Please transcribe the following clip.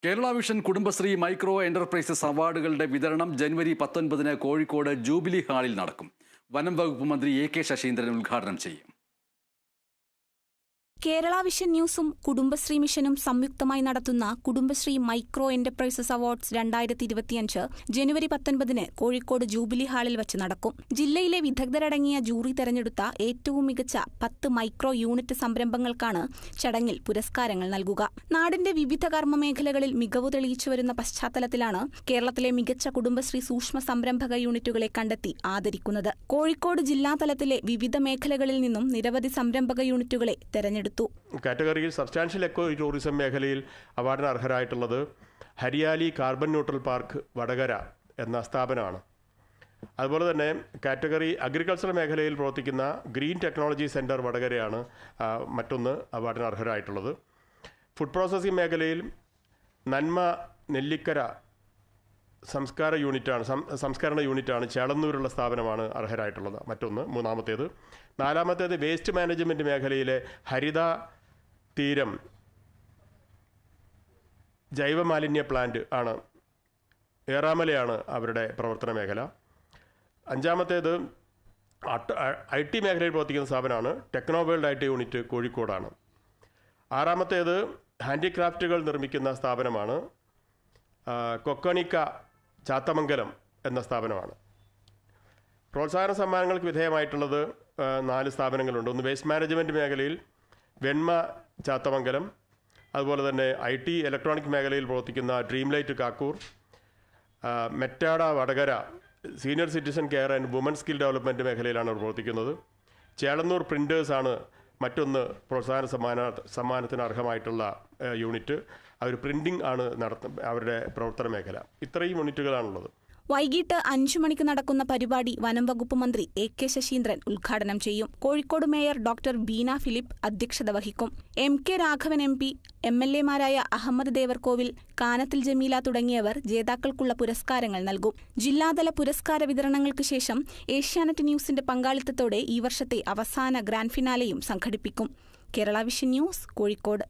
Kerala vision Kudumbashree micro enterprises അവാർഡുകളുടെ വിതരണം ജനുവരി 19-ന് കോഴിക്കോട് ജൂബിലി ഹാളിൽ നടക്കും. വനം വകുപ്പ് മന്ത്രി എ.കെ. ശശീന്ദ്രൻ ഉദ്ഘാടനം ചെയ്യും. കേരള വിഷൻ ന്യൂസും കുടുംബശ്രീ മിഷനും സംയുക്തമായി നടത്തുന്ന കുടുംബശ്രീ മൈക്രോ എന്റർപ്രൈസസ് അവാർഡ്സ് 2025 ജനുവരി 19-ന് കോഴിക്കോട് ജൂബിലി ഹാളിൽ വച്ച് നടക്കും. ജില്ലയിലെ വിദഗ്ധരടങ്ങിയ ജൂറി തെരഞ്ഞെടുത്ത ഏറ്റവും മികച്ച 10 മൈക്രോ യൂണിറ്റ് സംരംഭങ്ങൾക്കാണ് ചടങ്ങിൽ പുരസ്കാരങ്ങൾ നൽകുക. നാടിന്റെ വിവിധ കർമ്മ മേഖലകളിൽ മികവ് തെളിയിച്ചുവരുന്ന പശ്ചാത്തലത്തിലാണ് കേരളത്തിലെ മികച്ച കുടുംബശ്രീ സൂക്ഷ്മ സംരംഭക യൂണിറ്റുകളെ കണ്ടെത്തി ആദരിക്കുന്നത്. കോഴിക്കോട് ജില്ലാതലത്തിലെ വിവിധ മേഖലകളിൽ നിന്നും നിരവധി സംരംഭക യൂണിറ്റുകളെ തെരഞ്ഞെടുത്തു. കാറ്റഗറിയിൽ സബ്സ്റ്റാൻഷ്യൽ എക്കോ ടൂറിസം മേഖലയിൽ അവാർഡിന് അർഹരായിട്ടുള്ളത് Hariyali carbon neutral park Vadakara എന്ന സ്ഥാപനമാണ്. അതുപോലെ തന്നെ കാറ്റഗറി അഗ്രികൾച്ചർ മേഖലയിൽ പ്രവർത്തിക്കുന്ന ഗ്രീൻ ടെക്നോളജി സെൻറ്റർ വടകരയാണ് മറ്റൊന്ന് അവാർഡിന് അർഹരായിട്ടുള്ളത്. ഫുഡ് പ്രോസസ്സിംഗ് മേഖലയിൽ നന്മ നെല്ലിക്കര സംസ്കരണ യൂണിറ്റാണ് ചേളന്നൂരുള്ള സ്ഥാപനമാണ് അർഹരായിട്ടുള്ളത്. മറ്റൊന്ന് മൂന്നാമത്തേത്. നാലാമത്തേത് വേസ്റ്റ് മാനേജ്മെൻറ്റ് മേഖലയിലെ ഹരിത തീരം ജൈവമാലിന്യ പ്ലാന്റ് ആണ്, ഏറാമലയാണ് അവരുടെ പ്രവർത്തന മേഖല. അഞ്ചാമത്തേത് IT മേഖലയിൽ പ്രവർത്തിക്കുന്ന സ്ഥാപനമാണ് ടെക്നോവേൾഡ് IT യൂണിറ്റ് കോഴിക്കോടാണ്. ആറാമത്തേത് ഹാൻഡിക്രാഫ്റ്റുകൾ നിർമ്മിക്കുന്ന സ്ഥാപനമാണ് കൊക്കണിക്ക ചാത്തമംഗലം എന്ന സ്ഥാപനമാണ്. പ്രോത്സാഹന സമ്മാനങ്ങൾക്ക് വിധേയമായിട്ടുള്ളത് 4 സ്ഥാപനങ്ങളുണ്ട്. ഒന്ന് വേസ്റ്റ് മാനേജ്മെൻറ്റ് മേഖലയിൽ വെൺമ ചാത്തമംഗലം, അതുപോലെ തന്നെ IT ഇലക്ട്രോണിക് മേഖലയിൽ പ്രവർത്തിക്കുന്ന ഡ്രീം ലൈറ്റ് കാക്കൂർ, മെറ്റാഡ Vadakara senior citizen care and women skill development മേഖലയിലാണ് അവർ പ്രവർത്തിക്കുന്നത്. ചേളന്നൂർ പ്രിൻറ്റേഴ്സാണ് മറ്റൊന്ന് പ്രോത്സാഹന സമ്മാനത്തിന് അർഹമായിട്ടുള്ള യൂണിറ്റ്. അവർ പ്രിൻറ്റിംഗ് ആണ് അവരുടെ പ്രവർത്തന മേഖല. ഇത്രയും യൂണിറ്റുകളാണുള്ളത്. വൈകിട്ട് 5 മണിക്ക് നടക്കുന്ന പരിപാടി വനം വകുപ്പ് മന്ത്രി എ.കെ. ശശീന്ദ്രൻ ഉദ്ഘാടനം ചെയ്യും. Kozhikode mayor doctor Beena Philip അധ്യക്ഷത വഹിക്കും. M.K. രാഘവൻ MP, MLA-മാരായ അഹമ്മദ് ദേവർകോവിൽ, കാനത്തിൽ ജമീല തുടങ്ങിയവർ ജേതാക്കൾക്കുള്ള പുരസ്കാരങ്ങൾ നൽകും. ജില്ലാതല പുരസ്കാര വിതരണങ്ങൾക്ക് ശേഷം ഏഷ്യാനെറ്റ് ന്യൂസിന്റെ പങ്കാളിത്തത്തോടെ ഈ വർഷത്തെ അവസാന ഗ്രാൻഡ് ഫിനാലെയും സംഘടിപ്പിക്കും. Kerala vision news, Kozhikode.